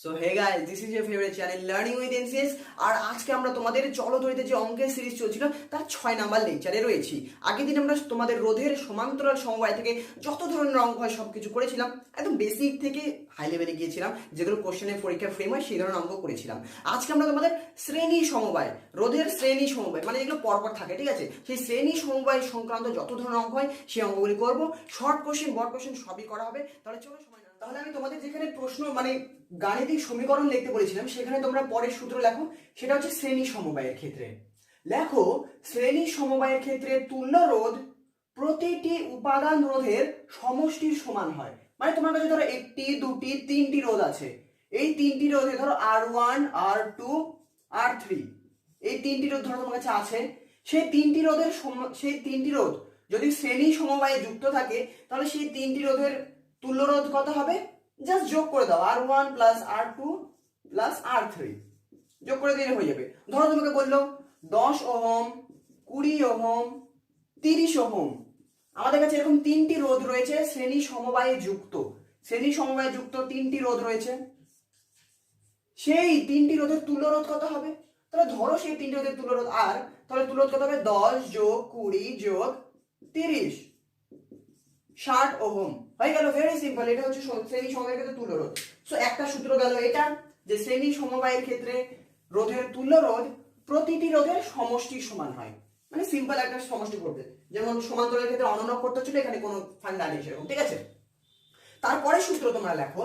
So hey guys, this is your favourite channel learning with NCS. আর আজকে আমরা তোমাদের চলতরিতে যে অঙ্কের সিরিজ চলছিল তার 6 নাম্বার লেকচারে রয়েছি। আগের দিন আমরা তোমাদের রোধের সমান্তরাল সমবায় থেকে যত ধরনের অঙ্ক হয় সব কিছু করেছিলাম, একদম বেসিক থেকে হাই লেভেলে গিয়েছিলাম, যেগুলো কোশ্চেনের পরীক্ষার ফ্রেম হয় সেই ধরনের অঙ্ক করেছিলাম। আজকে আমরা তোমাদের শ্রেণী সমবায়, রোধের শ্রেণী সমবায় মানে যেগুলো পরপর থাকে, ঠিক আছে, সেই শ্রেণী সমবায় সংক্রান্ত যত ধরনের অঙ্ক হয় সেই অঙ্কগুলি করবো। শর্ট কোশ্চেন, বড় কোশ্চেন সবই করা হবে। তাহলে চলো সময় না, তাহলে আমি তোমাদের যেখানে প্রশ্ন মানে গাণিতিক সমীকরণ লিখতে বলেছিলাম সেখানে তোমরা পরের সূত্র লেখো। সেটা হচ্ছে শ্রেণী সমবায়ের ক্ষেত্রে লেখো, শ্রেণী সমবায়ের ক্ষেত্রে তুল্য রোধ প্রতিটি উপাদান রোধের সমষ্টির সমান হয়। মানে তোমার কাছে ধরো একটি, দুটি, তিনটি রোধ আছে। এই তিনটি রোধে ধরো R1, R2, R3, এই তিনটি রোধ ধরো তোমার কাছে আছে। সেই তিনটি রোধ যদি শ্রেণী সমবায়ে যুক্ত থাকে তাহলে সেই তিনটি রোধের তুল্য রোধ কত হবে? জাস্ট যোগ করে দাও, R1 plus R2 plus R3 যোগ করে দিলে হয়ে যাবে। ধরো তোমাকে বললো 10 ওহম, 20 ওহম, 30 ওহম। আমাদের কাছে এরকম তিনটি রোধ রয়েছে শ্রেণী সমবায়ে যুক্ত। শ্রেণী সমবায়ে যুক্ত তিনটি রোধ রয়েছে। সেই তিনটি রোধের তুল্য রোধ কত হবে? তাহলে ধরো সেই তিনটি রোধের তুল্য রোধ আর, তাহলে তুল্য রোধ কত হবে? 10 যোগ 20 যোগ 30, 60 ওহম হয়ে গেল। ভেরি সিম্পল, এটা হচ্ছে শ্রেণী সমবায়ের ক্ষেত্রে তুল্য রোধ। সো একটা সূত্র গেল এটা, যে শ্রেণী সমবায়ের ক্ষেত্রে রোধের তুল্য রোধ প্রতিটি রোধের সমষ্টির সমান হয়। মানে সিম্পল একটা সমষ্টি করতে, যেমন সমান্তরালের ক্ষেত্রে অনুনক করতে ছিল, এখানে কোনো ফান্ডা নেই সেরকম, ঠিক আছে। তারপরে সূত্র তোমরা লেখো,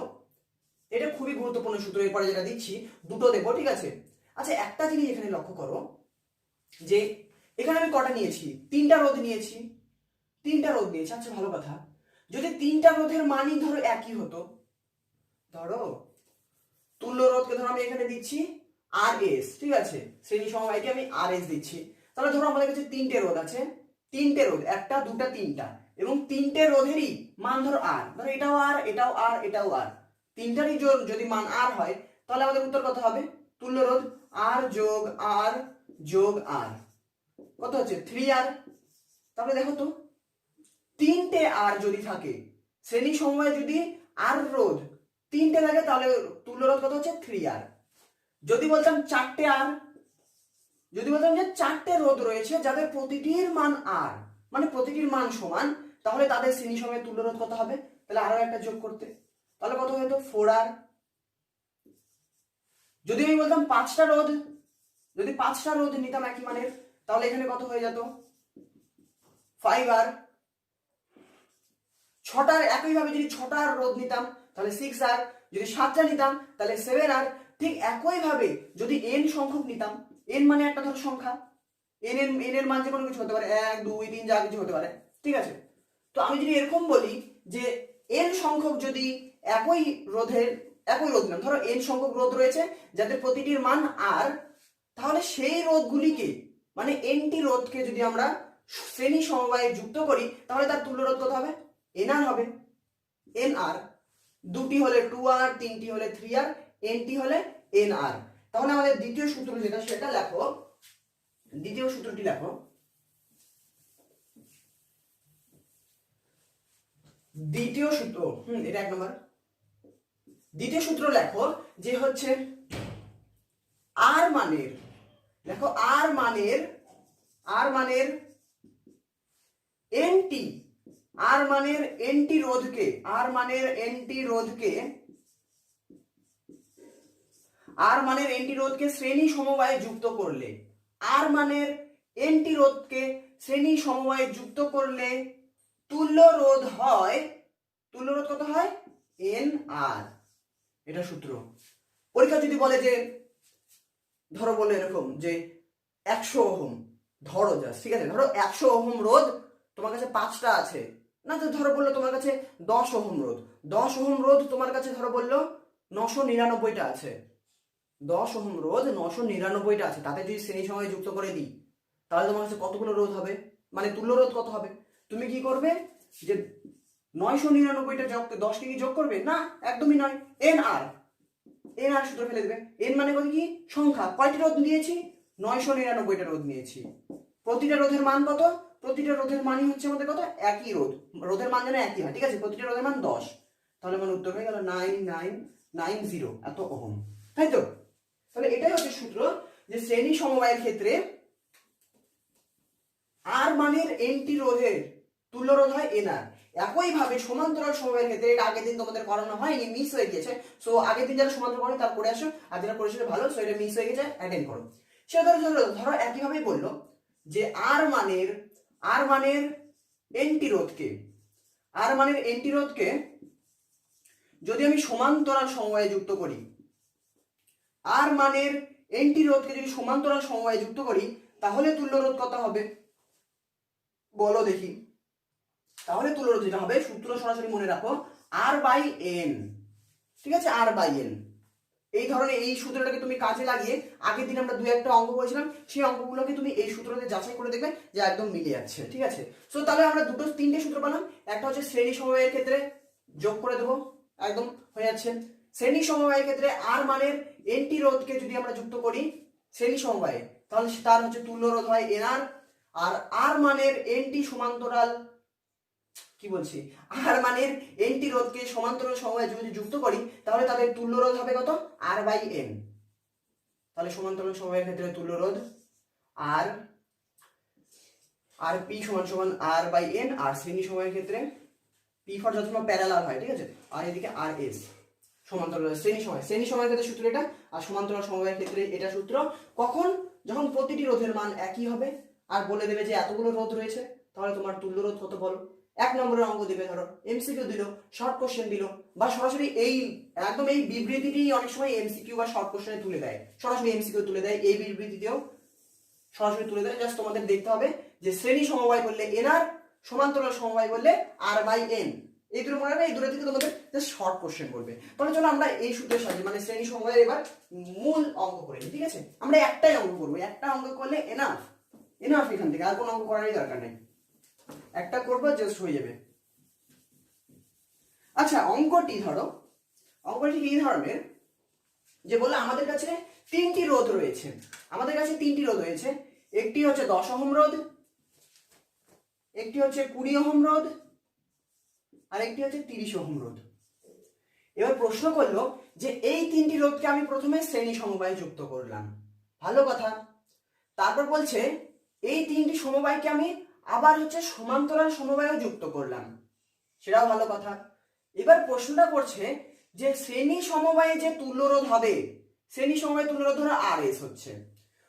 এটা খুবই গুরুত্বপূর্ণ সূত্র। এরপরে যেটা দিচ্ছি দুটো দেবো, ঠিক আছে। আচ্ছা, একটা জিনিস এখানে লক্ষ্য করো যে এখানে আমি কটা নিয়েছি? তিনটা রোধ নিয়েছি। আচ্ছা ভালো কথা, যদি তিনটা রোধের মানই ধরো একই হতো, ধরো তুল্য রোধকে ধরো আমি এখানে দিচ্ছি RS, ঠিক আছে, শ্রেণী সমবায়কে আমি RS দিচ্ছি। তাহলে ধরো আমাদের কাছে তিনটে রোধ আছে, তিনটে রোধ, একটা, দুটা, তিনটা, এবং তিনটে রোধেরই মান ধরো R, ধরো এটাও R, এটাও R, এটাও R, তিনটারই যদি মান R হয় তাহলে আমাদের উত্তর কত হবে? তুল্য রোধ R যোগ R যোগ R কত হচ্ছে? 3R। তাহলে দেখো তো, তিনটে আর যদি থাকে, শ্রেণী সমবায়ে যদি আর রোধ তিনটে থাকে তাহলে তুল্য রোধ কত হচ্ছে? 3R। যদি বলতাম চারটে আর, যদি বলতাম যে চারটে রোধ রয়েছে যাদের প্রতিটির মান আর, মানে প্রতিটির মান সমান, তাহলে তাদের শ্রেণী সমবায়ে তুল্য রোধ কত হবে? তাহলে আরো একটা যোগ করতে, তাহলে কত হতো? 4R। যদি আমি বলতাম পাঁচটা রোধ, যদি পাঁচটা রোধ নিতাম একই মানের, তাহলে এখানে কত হয়ে যেত? 5R। ছটার একইভাবে যদি ছটার রোধ নিতাম তাহলে 6R, যদি সাতটা নিতাম তাহলে 7R। ঠিক একইভাবে যদি n সংখ্যক নিতাম, n মানে একটা ধরো সংখ্যা, n এর মান যে কোনো কিছু হতে পারে, 1 2 3 যা কিছু হতে পারে, ঠিক আছে। তো আমি যদি এরকম বলি যে n সংখ্যক যদি একই রোধ নিলাম, ধরো n সংখ্যক রোধ রয়েছে যাদের প্রতিটির মান r, তাহলে সেই রোধগুলিকে মানে nটি রোধকে যদি আমরা শ্রেণী সমবায়ে যুক্ত করি তাহলে তার তুল্য রোধ কত হবে? NR হবে, NR। দুটি হলে 2R, তিনটি হলে 3R, nটি হলে NR। তাহলে আমাদের দ্বিতীয় সূত্র যেটা সেটা লেখো, দ্বিতীয় সূত্রটি লেখো। দ্বিতীয় সূত্র, এটা 1 নম্বর। দ্বিতীয় সূত্র লেখো যে হচ্ছে R মানের, লেখো R মানের NT, R মানের NT রোধকে, R মানের NT রোধকে শ্রেণী সমবায়ে যুক্ত করলে, R মানের NT রোধকে শ্রেণী সমবায়ে যুক্ত করলে তুল্য রোধ হয়, তুল্য রোধ কত হয়? NR। এটা সূত্র। পরীক্ষা যদি বলে যে ধরো বলে এরকম যে 100 ওহম, ধরো জাস্ট, ঠিক আছে, ধরো 100 ওহম রোধ তোমার কাছে 5টা আছে, না তো ধরো বললো তোমার কাছে 10 ওহম রোধ, 10 ওহম রোধ তোমার কাছে ধরো বললো 999টা আছে, 10 ওহম রোধ 999টা আছে, তাতে যদি শ্রেণী সমবায়ে যুক্ত করে দিই তাহলে তোমার কাছে কতগুলো রোধ হবে? মানে তুল্য রোধ কত হবে? তুমি কি করবে যে 999টা যোগ 10কে কি যোগ করবে? না, একদমই নয়। NR সূত্র ফেলে দেবে। n মানে কত? কি সংখ্যা, কয়টি রোধ নিয়েছি? 999টা রোধ নিয়েছি। প্রতিটা রোধের মান কত? প্রতিটা রোধের মানই হচ্ছে আমাদের কত? একই রোধ, রোধের মান যেন একই হয়, ঠিক আছে, প্রতিটা রোধের মান 10। তাহলে আমার উত্তর হয়ে গেল 9 90 এত ওহম, তাই তো? তাহলে এটাই হচ্ছে সূত্র যে শ্রেণী সমবায়ের ক্ষেত্রে আর মানের এনটি রোধের তুল্য রোধ হয় এনআর। একইভাবে সমান্তরাল সমবায়ের ক্ষেত্রে, এটা আগের দিন তোমাদের করানো হয়নি, মিস হয়ে গিয়েছে, সো আগের দিন যারা সমান্তরাল করেনি তারা করে আসো, আর যারা করেছিল ভালো, সো এটা মিস হয়ে গেছে, অ্যাটেন্ড করো। সে ধরো একইভাবেই বললো যে আর মানের এনটি রোধকে যদি আমি সমান্তরাল সমবায়ে যুক্ত করি, আর মানের এনটি রোধকে যদি সমান্তরাল সমবায়ে যুক্ত করি, তাহলে তুল্য রোধ কত হবে বলো দেখি? তাহলে তুল্য রোধ যেটা হবে, সূত্র সরাসরি মনে রাখো, আর বাই এন, ঠিক আছে? আর বাই এন, এই ধরনের এই সূত্রটাকে তুমি কাজে লাগিয়ে, আগের দিন আমরা 2-1টা অঙ্ক করেছিলাম, সেই অঙ্কগুলোকে তুমি এই সূত্রতে যাচাই করে দেখবে যে একদম মিলে যাচ্ছে, ঠিক আছে? সো তাহলে আমরা 3টে সূত্র পেলাম। একটা হচ্ছে শ্রেণী সমবায়ের ক্ষেত্রে যোগ করে দেবো, একদম হয়ে যাচ্ছে। শ্রেণী সমবায়ের ক্ষেত্রে আর মানের এনটি রোধকে যদি আমরা যুক্ত করি শ্রেণী সমবায়ে, তাহলে তার হচ্ছে তুল্য রোধ হয় এনআর। আর আর মানের এনটি সমান্তরাল, কি বলছি, আর মানের এনটি রোধকে সমান্তরাল সমবায়ে যদি যুক্ত করি, তাহলে তাদের তুল্য রোধ হবে কত? আর বাই এন। তাহলে সমান্তরাল সমবায়ের ক্ষেত্রে তুল্য রোধ আর পি সমান সমান আর বাই এন, আর শ্রেণী সমবায়ের ক্ষেত্রে পি ফর যতক্ষণ প্যারালাল হয়, ঠিক আছে, আর এদিকে আর এস। সমান্তরাল শ্রেণী সমবায়ের ক্ষেত্রে সূত্র এটা, আর সমান্তরাল সমবায়ের ক্ষেত্রে এটা সূত্র। কখন? যখন প্রতিটি রোধের মান একই হবে, আর বলে দেবে যে এতগুলো রোধ রয়েছে, তাহলে তোমার তুল্য রোধ কত বলো? 1 নম্বরের অঙ্ক দিবে, ধরো এমসিকিউ দিল, শর্ট কোশ্চেন দিল, বা সরাসরি এই একদম এই বিবৃতিটি অনেক সময় এমসিকিউ বা শর্ট কোশ্চেনে তুলে দেয়, সরাসরি এমসিকিউ তুলে দেয়, এই বিবৃতিতেও সরাসরি তুলে দেয়। জাস্ট তোমাদের দেখতে হবে যে শ্রেণী সমবায় বললে এনআর, সমান্তরাল সমবায় বললে আর বাই এন। এই দুটো মনে রাখবে, এই দুটো থেকে তোমাদের জাস্ট শর্ট কোশ্চেন করবে। তাহলে চলো আমরা এই সূত্রের সাহায্যে মানে শ্রেণী সমবায়ের এবার মূল অঙ্ক করে নিই, ঠিক আছে? আমরা একটাই অঙ্ক করবো, একটা অঙ্ক করলে এনাফ, এখান থেকে আর কোনো অঙ্ক করারই দরকার নেই, একটা করবো জাস্ট হয়ে যাবে। আচ্ছা, অঙ্কটি এই ধরনের যে বললে আমাদের কাছে 3টি রোধ রয়েছে, একটি হচ্ছে 10 ওহম রোধ, একটি হচ্ছে 20 ওহম রোধ, আর একটি হচ্ছে 30 ওহম রোধ। এবার প্রশ্ন করলো যে এই 3টি রোধকে আমি প্রথমে শ্রেণী সমবায়ে যুক্ত করলাম, ভালো কথা। তারপর বলছে এই 3টি সমবায়কে আমি আবার হচ্ছে সমান্তরাল সমবায়ে যুক্ত করলাম, সেটাও ভালো কথা। এবার প্রশ্নটা করছে যে শ্রেণী সমবায়ে যে তুল্য রোধ হবে, শ্রেণী সমবায়ে তুল্য রোধ ধরো আর এস হচ্ছে,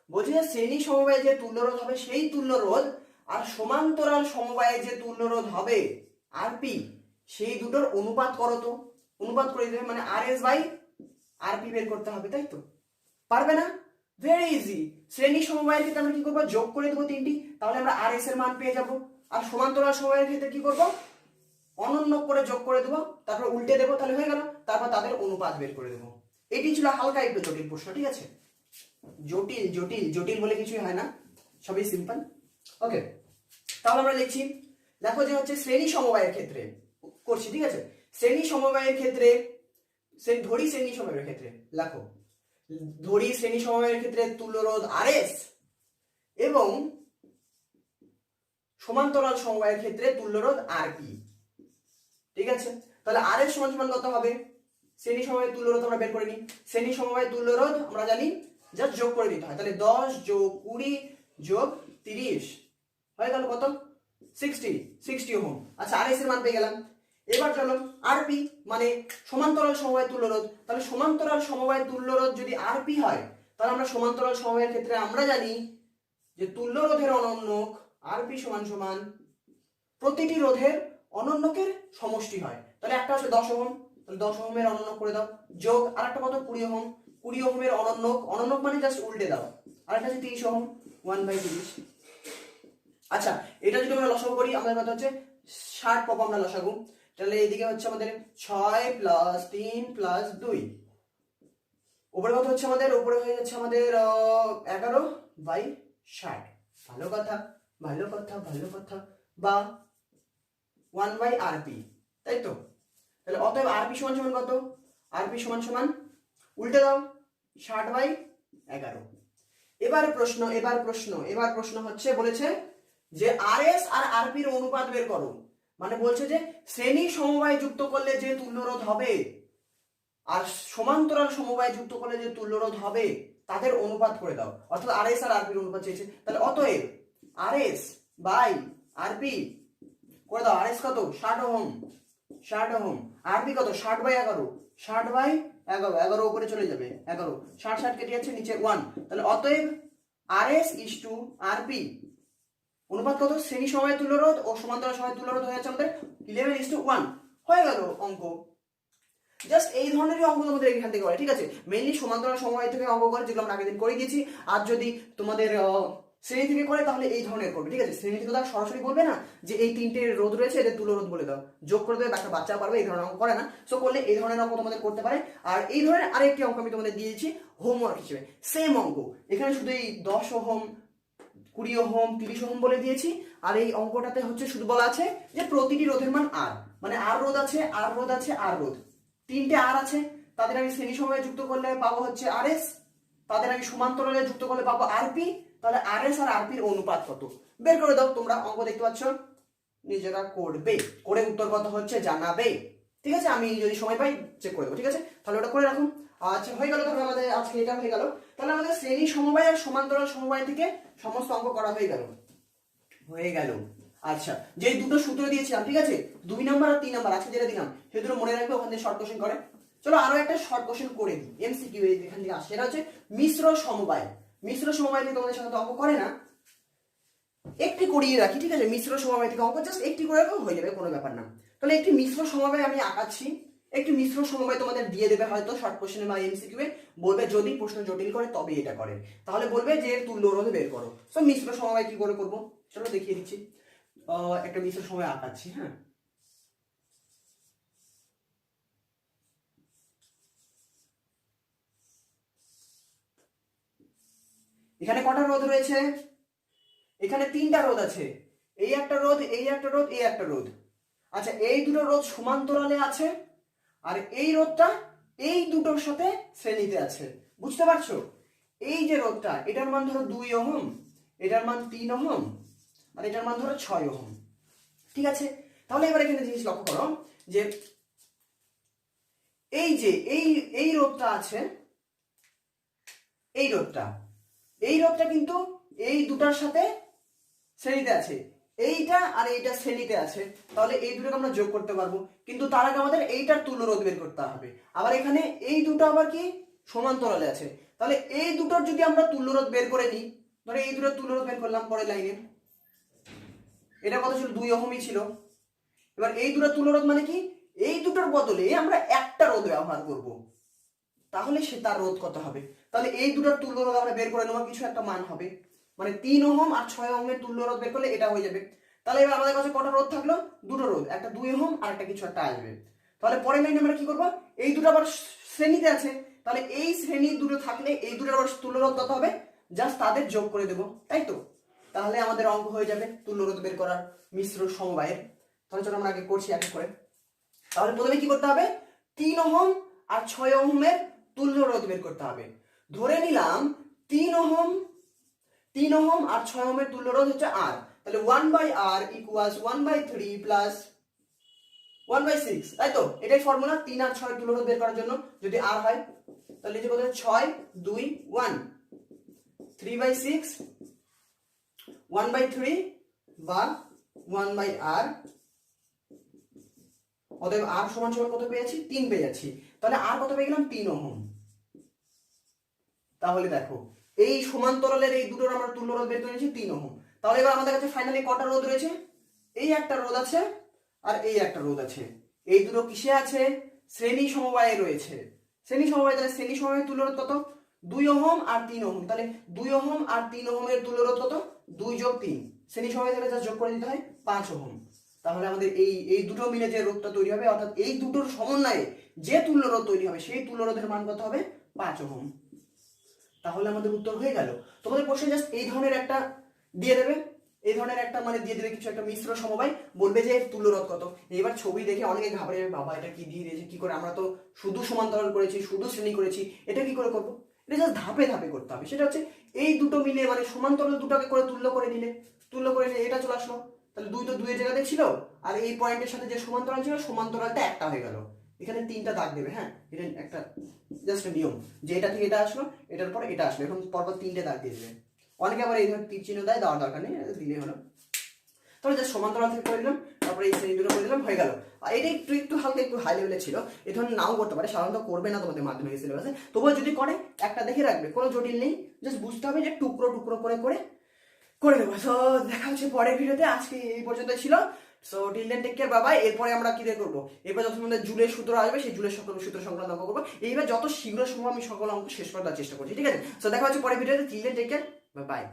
বলছে যে শ্রেণী সমবায়ে যে তুল্য রোধ হবে সেই তুল্য রোধ আর সমান্তরাল সমবায়ে যে তুল্য রোধ হবে আর পি, সেই দুটোর অনুপাত করো তো। অনুপাত করে দিতে হবে, মানে আর এস বাই আর পি বের করতে হবে, তাই তো? পারবে না? Very easy. শ্রেণী সমবায়ের ক্ষেত্রে আমরা কি করবো? যোগ করে দেবো 3টি, তাহলে আমরা আর এস এর মান পেয়ে যাবো। আর সমান্তরাল সমবায়ের ক্ষেত্রে কি করবো? অনন্য করে যোগ করে দেবো, তারপর উল্টে দেবো, তাহলে হয়ে গেল। তারপর তাদের অনুপাত বের করে দেবো। এটি ছিল হালকা একটু জটিল প্রশ্ন, ঠিক আছে? জটিল বলে কিছুই হয় না, সবই সিম্পল। ওকে, তাহলে আমরা লিখছি, দেখো যে হচ্ছে শ্রেণী সমবায়ের ক্ষেত্রে করছি, ঠিক আছে? শ্রেণী সমবায়ের ক্ষেত্রে ধরি শ্রেণী সমবায়ের ক্ষেত্রে লেখো, ধরি শ্রেণী সমবায়ের ক্ষেত্রে তুল্য রোধ আরএস এবং সমান্তরাল সমবায়ের ক্ষেত্রে তুল্য রোধ আরপি, ঠিক আছে? তাহলে আরএস সমান সমান কত হবে? শ্রেণী সমবায়ের তুল্য রোধ আমরা বের করে নিই। শ্রেণী সমবায়ের তুল্য রোধ আমরা জানি, জাস্ট যোগ করে দিতে হয়। তাহলে 10 যোগ 20 যোগ 30 হয়ে গেল কত? 60 ওহম। আচ্ছা, আরএস এর মান পেয়ে গেলাম। এবার চলো আরপি মানে সমান্তরাল সমবায়ের তুল্য রোধ। তাহলে সমান্তরাল সমবায়ের তুল্য রোধ যদি আরপি হয়, তাহলে আমরা সমান্তরাল সমবায়ের ক্ষেত্রে আমরা জানি যে তুল্য রোধের অনন্যক আরপি সমান সমান প্রতিটি রোধের অনন্যকের সমষ্টি হয়। তাহলে একটা হচ্ছে 10 ওহম, তাহলে 10 ওহমের অনন্যক করে দাও, যোগ আরেকটা কত? 20 ওহম, 20 ওহমের অনন্যক মানে জাস্ট উল্টে দাও, আরেকটা হচ্ছে 30 ওহম, 1/30। আচ্ছা, এটা যদি আমরা লসাগু করি, আমাদের কথা হচ্ছে 60 পাবো আমরা লসাগু। তাহলে এদিকে হচ্ছে আমাদের 6 + 3 + 2, উপরে কত হচ্ছে আমাদের? উপরে হয়ে যাচ্ছে আমাদের 11/60। ভালো কথা, বা 1/rp, তাই তো? তাহলে অতএব rp সমান সমান কত? rp সমান সমান উল্টে দাও 60/11। এবার প্রশ্ন হচ্ছে, বলেছে যে আরএস আর আরপির অনুপাত বের করো। মানে বলছে যে শ্রেণী সমবায় যুক্ত করলে যে তুল্য রোধ হবে আর সমান্তরাল সমবায় যুক্ত করলে যে তুল্য রোধ হবে তাদের অনুপাত করে দাও, অর্থাৎ আরএস আর আরপির অনুপাত চেয়েছে। তাহলে অতএব আরএস বাই আরপি করে দাও। আরএস কত? 60 ওহম, 60 ওহম। আরপি কত? 60 বাই 11, 60 বাই 11, 11 উপরে চলে যাবে, 11, 60 60 কেটে যাচ্ছে, নিচে 1। তাহলে অতএব আরএস ইজ টু আরপি অনুপাত কত? শ্রেণী সমবায় তুল্য রোধ ও সমান্তরাল সমবায় তুল্য রোধ হয়ে যাচ্ছে আমাদের 11:1 হয়ে গেল অঙ্ক। জাস্ট এই ধরনেরই অঙ্ক তোমাদের এখান থেকে করে, ঠিক আছে? মেইনলি সমান্তরাল সমবায় থেকে অঙ্ক করে, যেগুলো আমরা আগের দিন করে গেছি। আর যদি তোমাদের শ্রেণী থেকে করে তাহলে এই ধরনের করবে, ঠিক আছে? শ্রেণী থেকে তো সরাসরি বলবে না যে এই তিনটে রোধ রয়েছে, এদের তুল্য রোধ বলে দাও, যোগ করে দেবে, একটা বাচ্চা পারবে, এই ধরনের অঙ্ক করে না। সো করলে এই ধরনের অঙ্ক তোমাদের করতে পারে। আর এই ধরনের আরেকটি অঙ্ক আমি তোমাদের দিয়েছি হোমওয়ার্ক হিসেবে, সেম অঙ্ক। এখানে শুধু এই 10 ওহম, 20 ওহম, 30 ওহম বলে দিয়েছি। আর এই অঙ্কটাতে হচ্ছে শুধু বলা আছে যে প্রতিটি রোধের মান আর, মানে আর রোধ আছে, আর রোধ আছে, আর রোধ, তিনটে আর আছে। তাদের আমি শ্রেণী সমবায়ে যুক্ত করলে পাবো হচ্ছে আরএস, তাদের আমি সমান্তরালে যুক্ত করলে পাবো আরপি। তাহলে আরএস আর আরপির অনুপাত কত বের করে দাও। তোমরা অঙ্ক দেখতে পাচ্ছ, নিজেরা করবে, করে উত্তর কত হচ্ছে জানাবে, ঠিক আছে? আমি যদি সময় পাই চেক করে দেবো, ঠিক আছে? তাহলে ওটা করে রাখুন। আচ্ছা, হয়ে গেল। তাহলে আমাদের আজকে এটা হয়ে গেল। তাহলে আমাদের শ্রেণী সমবায় আর সমান্তরাল সমবায় থেকে সমস্ত অঙ্ক করা হয়ে গেল, হয়ে গেল। আচ্ছা, যে দুটো সূত্র দিয়েছিলাম, ঠিক আছে, 2 নাম্বার আর 3 নাম্বার, আজকে যেটা দিলাম সেই দুটো মনে রাখবে, ওখান থেকে শর্ট কোশ্চেন করে। চলো আরো একটা শর্ট কোশ্চেন করে দিই, এমসিকিউ এখান থেকে আসে। সেটা হচ্ছে মিশ্র সমবায়। মিশ্র সমবায় থেকে তোমাদের সাথে অঙ্ক করে না, একটি করিয়ে রাখি, ঠিক আছে? মিশ্র সমবায় থেকে অঙ্ক জাস্ট একটি করে রাখো, হয়ে যাবে, কোনো ব্যাপার না। তাহলে একটি মিশ্র সমবায় আমি আঁকাচ্ছি। একটি মিশ্র সমবায় তোমাদের দিয়ে দেবে হয়তো শর্ট কোশ্চেনে বা এমসিকিউ এ, বলবে যদি প্রশ্ন জটিল করে তবে এটা করে, তাহলে বলবে যে তুল্য রোধ বের করো। সো মিশ্র সমবায় কি করে করব চলো দেখিয়ে দিচ্ছি। একটা মিশ্র সমবায় আঁকাচ্ছি, হ্যাঁ। এখানে কটা রোধ রয়েছে? এখানে 3টা রোধ আছে, এই একটা রোধ, এই একটা রোধ, এই একটা রোধ। আচ্ছা, এই দুটো রোধ সমান্তরালে আছে, আর এই রোধটা এই দুটোর সাথে শ্রেণীতে আছে, বুঝতে পারছো? এই যে রোধটা, এটার মান ধরো 2 ওহম, এটার মান 3 ওহম, আর এটার মান ধরো 6 ওহম, ঠিক আছে? তাহলে এবার এখানে জিনিস লক্ষ্য করো যে এই যে এই রোধটা আছে, এই রোধটা কিন্তু এই দুটার সাথে শ্রেণীতে আছে, এইটা আর এইটা শ্রেণীতে আছে। তাহলে এই দুটোকে আমরা যোগ করতে পারবো, কিন্তু তার আগে আমাদের এইটার তুল্য রোধ বের করতে হবে। আবার এখানে এই দুটো আবার কি সমান্তরালে আছে, তাহলে এই দুটোর যদি আমরা তুল্য রোধ বের করে নিই, ধরে এই দুটোর তুল্য রোধ বের করলাম পরের লাইনে, এটা কত ছিল? 2 ওহমই ছিল। এবার এই দুটোর তুল্য রোধ মানে কি? এই দুটোর বদলে আমরা একটা রোধ ব্যবহার করব, তাহলে সে তার রোধ কত হবে? তাহলে এই দুটোর তুল্য রোধ আমরা বের করে নেবো, কিছু একটা মান হবে, মানে 3 ওহম আর 6 ওহমের তুল্য রোধ বের করলে এটা হয়ে যাবে। তাহলে এবার আমাদের কাছে কটা রোধ থাকলো? দুটো রোধ, একটা 2 ওহম আর একটা কিছু একটা আসবে। তাহলে পরের লাইনে আমরা কি করবো? এই দুটো আবার শ্রেণীতে আছে, তাহলে এই শ্রেণীর দুটো থাকলে এই দুটোর আবার তুল্য রোধ কত হবে? জাস্ট তাদের যোগ করে দেবো, তাই তো? তাহলে আমাদের অঙ্ক হয়ে যাবে তুল্য রোধ বের করার মিশ্র সমবায়ের। তাহলে চলো আমরা আগে করছি এক এক করে। তাহলে প্রথমে কি করতে হবে? 3 ওহম আর 6 ওহমের তুল্য রোধ বের করতে হবে। ধরে নিলাম 3 ওহম আর 6 ওহমের তুল্য রোধ হচ্ছে আর, তাহলে 1/r ইকুয়ালস 1/3 প্লাস 1/6, তাই তো? এটাই ফর্মুলা 3 আর 6 তুল্য রোধ বের করার জন্য। যদি আর হয় তাহলে যে কত? 6 2 1, 3/6 1/3 বা 1/r। অতএব আর সমান সমান কত পেয়েছি? 3 পেয়ে যাচ্ছি। তাহলে আর কত পেয়ে গেলাম? 3 ওহম। তাহলে দেখো এই সমান্তরালের এই দুটোর আমরা তুল্য রোধ বের করে নিয়েছি 3 ওহম। তাহলে এবার আমাদের কাছে ফাইনালি কটা রোধ রয়েছে? এই একটা রোধ আছে আর এই একটা রোধ আছে। এই দুটো কিসে আছে? শ্রেণী সমবায়ে রয়েছে। শ্রেণী সমবায়, তাহলে শ্রেণী সমবায়ের তুল্য রোধ কত? 2 ওহম আর 3 ওহম। তাহলে 2 ওহম আর 3 ওহমের তুল্য রোধ কত? 2 যোগ 3। শ্রেণী সমবায় তাহলে যা যোগ করে দিতে হয় 5 ওহম। তাহলে আমাদের এই দুটো মিলে যে রোধটা তৈরি হবে, অর্থাৎ এই দুটোর সমন্বয়ে যে তুল্য রোধ তৈরি হবে, সেই তুল্য রোধের মান কত হবে? 5 ওহম। তাহলে আমাদের উত্তর হয়ে গেল। তোমাদের প্রশ্নে জাস্ট এই ধরনের একটা দিয়ে দেবে, এই ধরনের একটা মানে দিয়ে দেবে কিছু একটা মিশ্র সমবায়, বলবে যে তুল্য রোধ কত। এবার ছবি দেখে অনেকে ঘাবড়ে যাবে, বাবা এটা কি দিয়ে দিয়েছে, কি করে, আমরা তো শুধু সমান্তরাল করেছি, শুধু শ্রেণী করেছি, এটা কি করে করবো? এটা জাস্ট ধাপে ধাপে করতে হবে। সেটা হচ্ছে এই দুটো মিলে মানে সমান্তরাল দুটোকে করে তুল্য করে নিলে এটা চলে আসলো। তাহলে 2 তো 2 এর জায়গাতে ছিল, আর এই পয়েন্টের সাথে যে সমান্তরাল ছিল, সমান্তরালটা একটা হয়ে গেল। এখানে 3টা দাগ দেবে, হ্যাঁ, এটা একটা জাস্ট নিয়ম যে এটা থেকে এটা আসলো, এটার পর এটা আসলো, এখন পরপর 3টে দাগ দিয়ে দেবে। অনেকে আবার এই ধরনের তীর চিহ্ন দেয়, দেওয়ার দরকার নেই, দিলে হলো। তাহলে জাস্ট সমান্তরাল থেকে করে দিলাম, তারপরে এই শ্রেণী দুটো করে দিলাম, হয়ে গেল। আর এটা একটু একটু হালকা একটু হাই লেভেলে ছিল, এ ধরনের নাও করতে পারে, সাধারণত করবে না তোমাদের মাধ্যমিক সিলেবাসে, তবুও যদি করে একটা দেখে রাখবে, কোনো জটিল নেই, জাস্ট বুঝতে হবে যে টুকরো টুকরো করে করে করে দেবো। সো দেখা হচ্ছে পরের ভিডিওতে, আজকে এই পর্যন্ত ছিল। So till then take care, Babai. এরপরে আমরা কি দিয়ে করবো, এরপর যত আমাদের জুলের সূত্র আসবে, সেই জুলের সকল সূত্র সংক্রান্ত অঙ্ক করবো। এইবার যত শীঘ্র সম্ভব আমি সকল অঙ্ক শেষ করার চেষ্টা করছি, ঠিক আছে? সো দেখা হচ্ছে পরের ভিডিওতে। Till then take care, by.